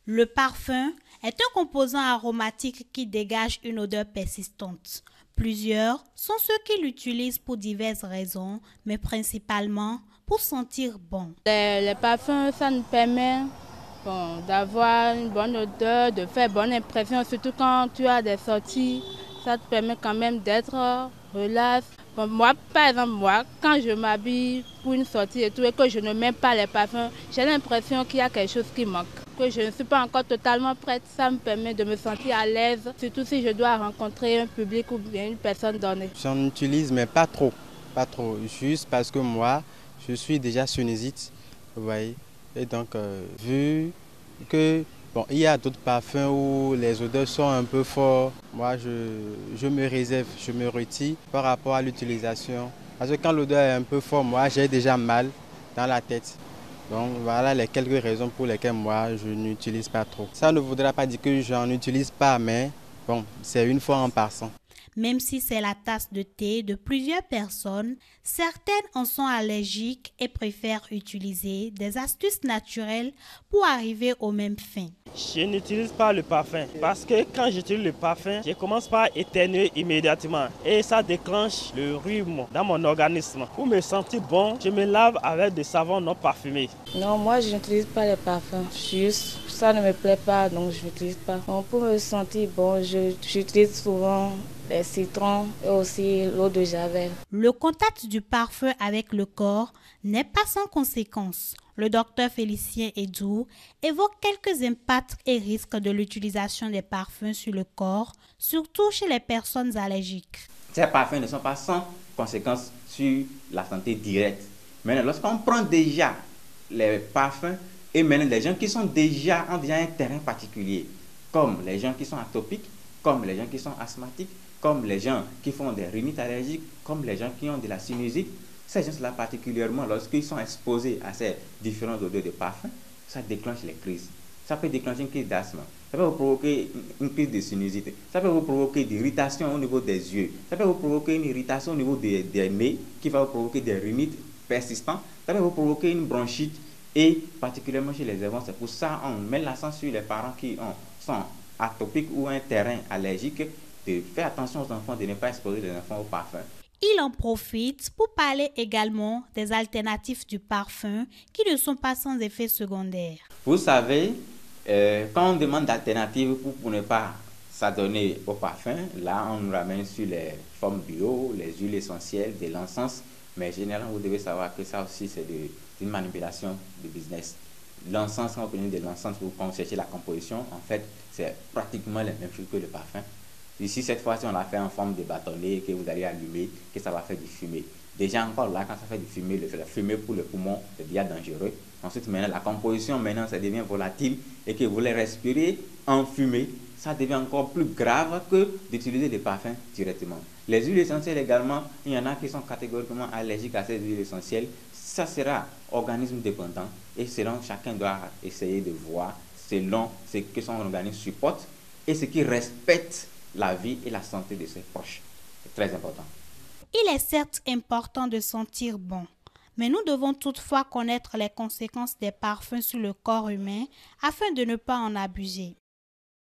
Le parfum est un composant aromatique qui dégage une odeur persistante. Plusieurs sont ceux qui l'utilisent pour diverses raisons, mais principalement pour sentir bon. Les parfums, ça nous permet d'avoir une bonne odeur, de faire bonne impression, surtout quand tu as des sorties. Ça te permet quand même d'être relax. Moi, par exemple, quand je m'habille pour une sortie et tout, et que je ne mets pas les parfums, j'ai l'impression qu'il y a quelque chose qui manque, que je ne suis pas encore totalement prête. Ça me permet de me sentir à l'aise, surtout si je dois rencontrer un public ou bien une personne donnée. J'en utilise, mais pas trop. Pas trop. Juste parce que moi, je suis déjà sinusite, vous voyez. Et donc, vu que il y a d'autres parfums où les odeurs sont un peu fortes, moi, je me réserve, je me retire par rapport à l'utilisation. Parce que quand l'odeur est un peu forte, moi, j'ai déjà mal dans la tête. Donc voilà les quelques raisons pour lesquelles moi je n'utilise pas trop. Ça ne voudra pas dire que j'en utilise pas, mais bon, c'est une fois en passant. Même si c'est la tasse de thé de plusieurs personnes, certaines en sont allergiques et préfèrent utiliser des astuces naturelles pour arriver aux mêmes fins. Je n'utilise pas le parfum parce que quand j'utilise le parfum, je commence par éternuer immédiatement et ça déclenche le rhume dans mon organisme. Pour me sentir bon, je me lave avec des savons non parfumés. Non, moi je n'utilise pas les parfums. Juste, ça ne me plaît pas, donc je n'utilise pas. Bon, pour me sentir bon, j'utilise souvent les citrons et aussi l'eau de javel. Le contact du parfum avec le corps n'est pas sans conséquences. Le docteur Félicien Edou évoque quelques impacts et risques de l'utilisation des parfums sur le corps, surtout chez les personnes allergiques. Ces parfums ne sont pas sans conséquences sur la santé directe. Maintenant, lorsqu'on prend déjà les parfums et maintenant les gens qui ont déjà un terrain particulier, comme les gens qui sont atopiques, comme les gens qui sont asthmatiques, comme les gens qui font des rhinites allergiques, comme les gens qui ont de la sinusite, ces gens-là particulièrement, lorsqu'ils sont exposés à ces différentes odeurs de parfum, ça déclenche les crises. Ça peut déclencher une crise d'asthme, ça peut vous provoquer une crise de sinusite, ça peut vous provoquer des irritations au niveau des yeux, ça peut vous provoquer une irritation au niveau des nez qui va vous provoquer des rhinites persistantes, ça peut vous provoquer une bronchite et particulièrement chez les enfants. C'est pour ça qu'on met l'accent sur les parents qui sont atopiques ou un terrain allergique, de faire attention aux enfants, de ne pas exposer les enfants au parfum. Il en profite pour parler également des alternatives du parfum qui ne sont pas sans effet secondaire. Vous savez, quand on demande d'alternatives pour ne pas s'adonner au parfum, là on nous ramène sur les formes bio, les huiles essentielles, de l'encens, mais généralement vous devez savoir que ça aussi c'est une manipulation de business. L'encens, quand vous prenez de l'encens pour chercher la composition, en fait c'est pratiquement la même chose que le parfum. Ici, cette fois-ci, on l'a fait en forme de bâtonnet que vous allez allumer, que ça va faire du fumée. Déjà encore là, quand ça fait du fumée, la fumée pour le poumon, c'est bien dangereux. Ensuite, maintenant, la composition, maintenant, ça devient volatile et que vous voulez respirer en fumée, ça devient encore plus grave que d'utiliser des parfums directement. Les huiles essentielles également, il y en a qui sont catégoriquement allergiques à ces huiles essentielles. Ça sera organisme dépendant et selon chacun doit essayer de voir selon ce que son organisme supporte et ce qui respecte la vie et la santé de ses proches. C'est très important. Il est certes important de sentir bon, mais nous devons toutefois connaître les conséquences des parfums sur le corps humain afin de ne pas en abuser.